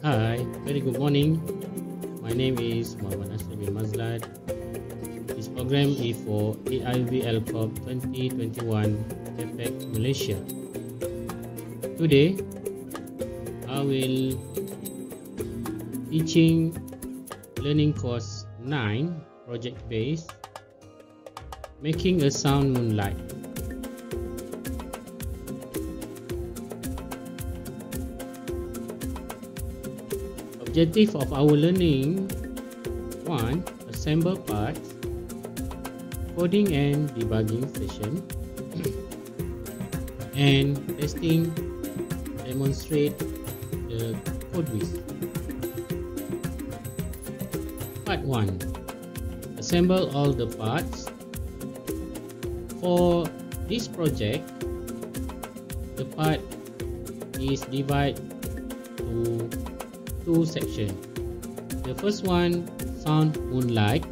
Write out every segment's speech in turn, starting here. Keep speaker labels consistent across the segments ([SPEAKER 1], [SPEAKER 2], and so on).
[SPEAKER 1] Hi, very good morning. My name is Nasriq. This program is for AIV Alcob 2021 Effect Malaysia. Today, I will teaching learning course 9 project based making a sound moonlight. Objective of our learning: 1. Assemble parts, coding and debugging session, and testing, demonstrate the code with. Part 1. Assemble all the parts. For this project, the part is divided to two sections. The first one, sound moonlight,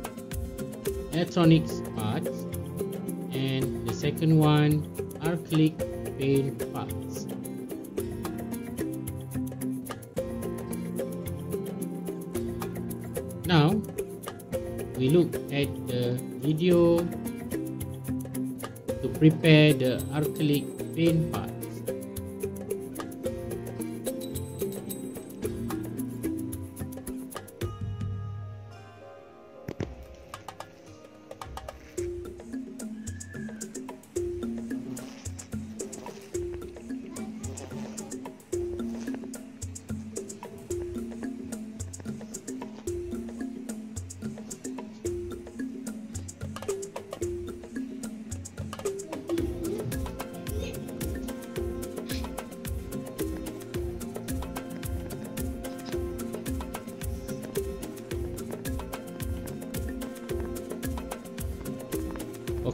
[SPEAKER 1] electronics parts, and the second one, acrylic paint parts. Now, we look at the video to prepare the acrylic paint parts.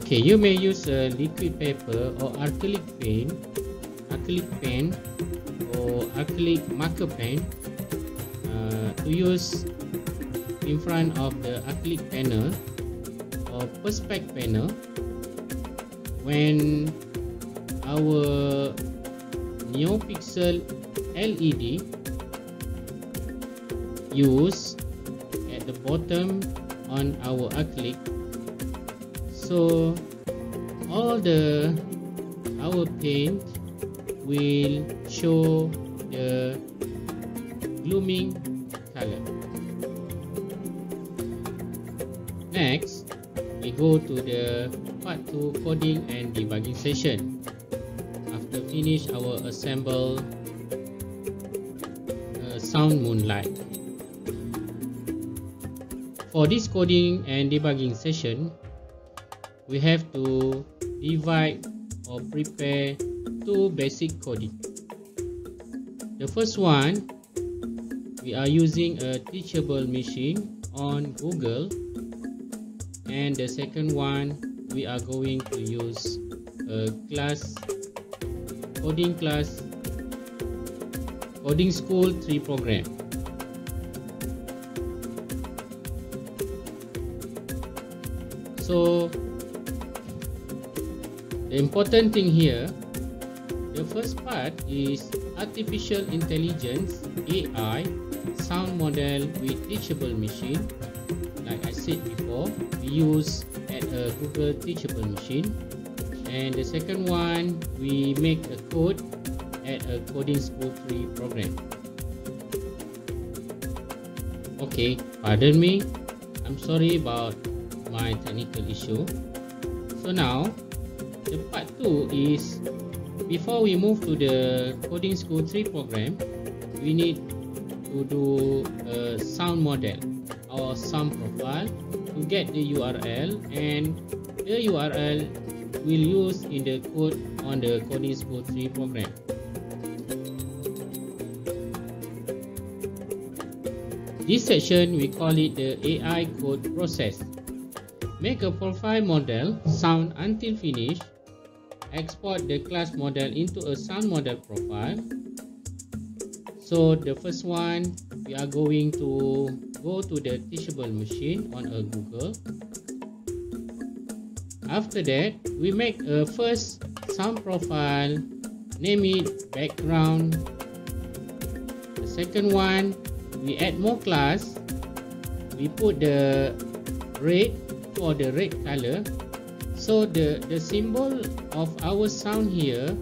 [SPEAKER 1] Okay, you may use a liquid paper or acrylic pen or acrylic marker pen to use in front of the acrylic panel or perspective panel when our NeoPixel LED used at the bottom on our acrylic. So all our paint will show the glooming color. Next, we go to the part 2 coding and debugging session. After finish our assemble sound moonlight. For this coding and debugging session, we have to divide or prepare two basic coding. The first one, we are using a teachable machine on Google, and the second one, we are going to use a coding school 3 program. So the important thing here, the first part is artificial intelligence AI sound model with teachable machine. Like I said before, we use at a Google teachable machine. And the second one, we make a code at a coding school 3 program. Okay, pardon me, I'm sorry about my technical issue. So now the part 2 is, before we move to the coding school 3 program, we need to do a sound model or sound profile to get the URL, and the URL we'll use in the code on the coding school 3 program. This section we call it the AI code process. Make a profile model sound until finish. Export the class model into a sound model profile. So the first one, we are going to go to the teachable machine on a Google. After that, we make a first sound profile, name it background. The second one, we add more class. We put the red for the red color. So the symbol of our sound here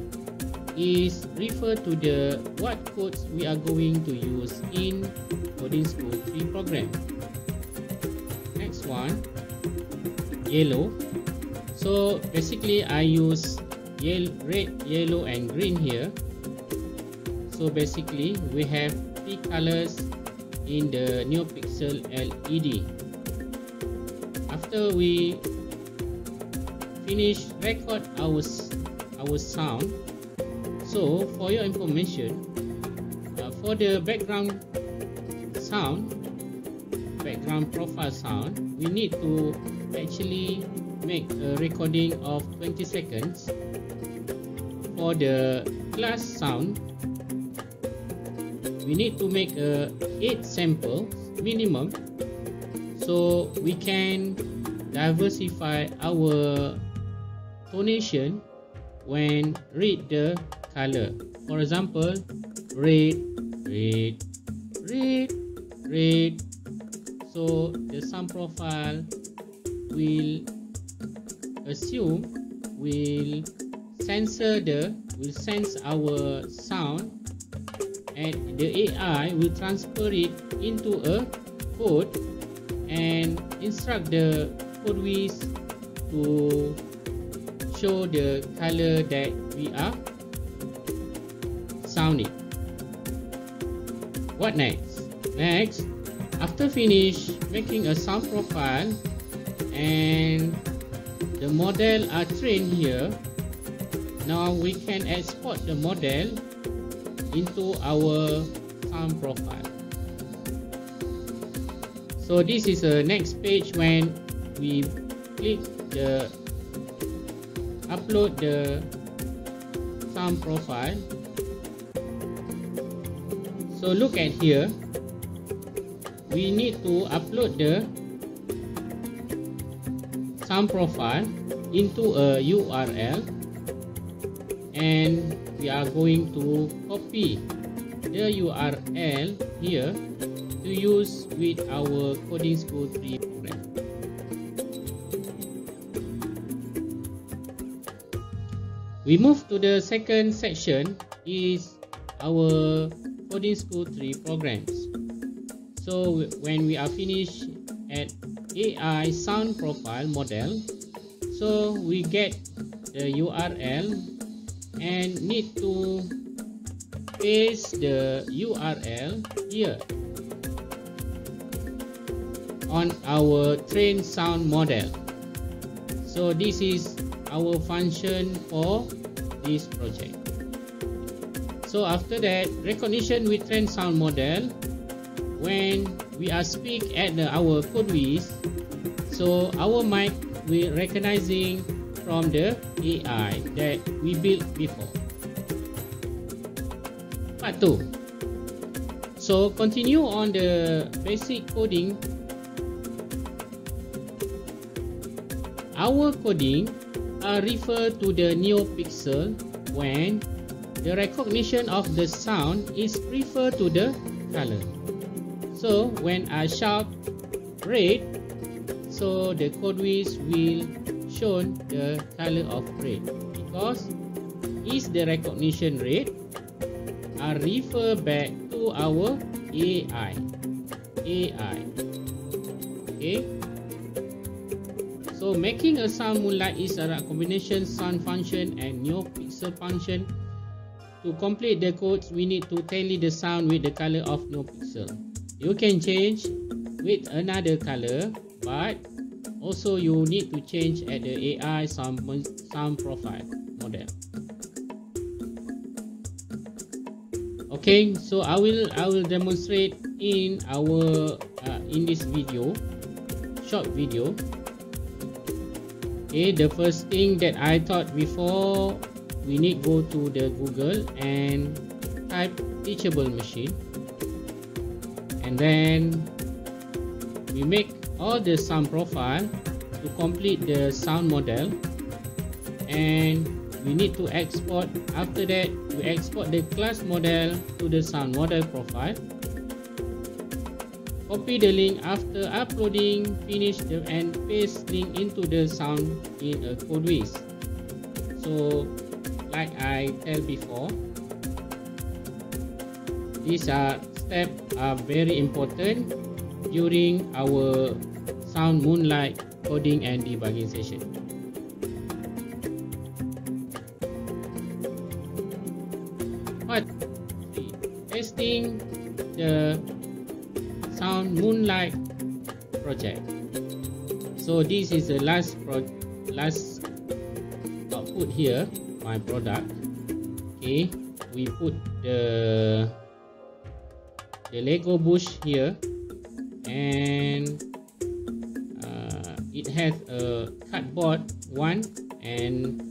[SPEAKER 1] is refer to the what codes we are going to use in Coding School 3 program. Next one, yellow. So basically I use red, yellow and green here. So basically we have 3 colors in the NeoPixel LED. After we finish record our sound, so for your information, for the background sound, background profile sound, we need to actually make a recording of 20 seconds. For the class sound, we need to make 8 samples minimum, so we can diversify our tonation when read the color. For example, red, red, red, red. So the sound profile will assume will sense our sound, and the AI will transfer it into a code and instruct the code whiz to show the color that we are sounding. What next? Next, after finish making a sound profile and the model are trained here, now we can export the model into our sound profile. So this is the next page when we click the upload the sound profile. So look at here, we need to upload the sound profile into a URL, and we are going to copy the URL here to use with our Coding School 3 program. We move to the second section, is our Coding School 3 programs. So when we are finished at AI sound profile model, so we get the URL and need to paste the URL here on our trained sound model. So this is our function for this project. So after that, recognition with trained sound model, when we are speak at our code whiz, so our mic will recognizing from the AI that we built before. Part 2. So continue on the basic coding. Our coding refer to the NeoPixel when the recognition of the sound is refer to the color. So when I shout red, so the code whiz will show the color of red, because is the recognition red refer back to our AI. Okay. So making a sound moonlight is a combination sound function and NeoPixel function. To complete the codes, we need to tally the sound with the color of NeoPixel. You can change with another color, but also you need to change at the AI sound profile model. Okay, so I will demonstrate in our in this video, short video. Okay, the first thing that I thought before, we need go to the Google and type teachable machine, and then we make all the sound profile to complete the sound model, and we need to export. After that, we export the class model to the sound model profile, copy the link after uploading, finish and paste link into the sound in a Codewiz. So like I tell before, these steps are very important during our sound moonlight coding and debugging session. Part 3, testing the sound moonlight project. So this is the last output here, my product. Okay, we put the Lego bush here, and it has a cardboard one and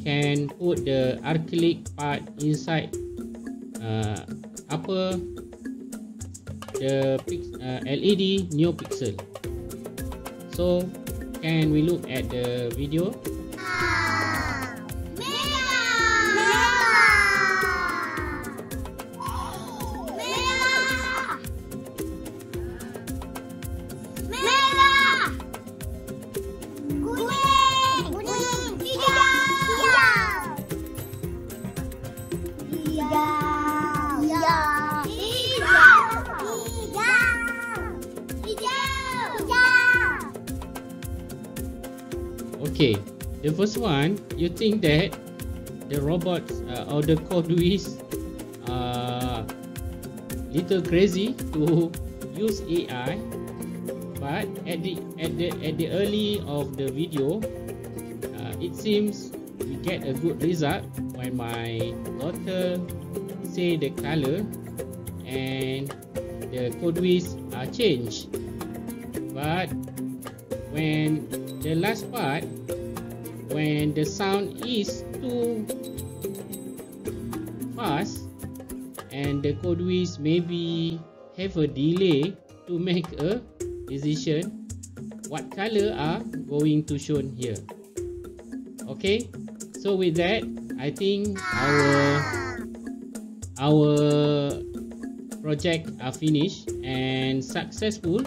[SPEAKER 1] can put the acrylic part inside upper the LED NeoPixel. So can we look at the video? Okay, the first one, you think that the robots or the Codewiz are little crazy to use AI, but at the early of the video, it seems we get a good result when my daughter say the color and the Codewiz are changed. But when the last part, when the sound is too fast and the Codewiz maybe have a delay to make a decision what color are going to show here. Okay, so with that, I think our project are finished and successful.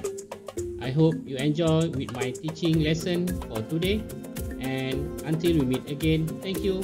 [SPEAKER 1] I hope you enjoy with my teaching lesson for today, and until we meet again, thank you.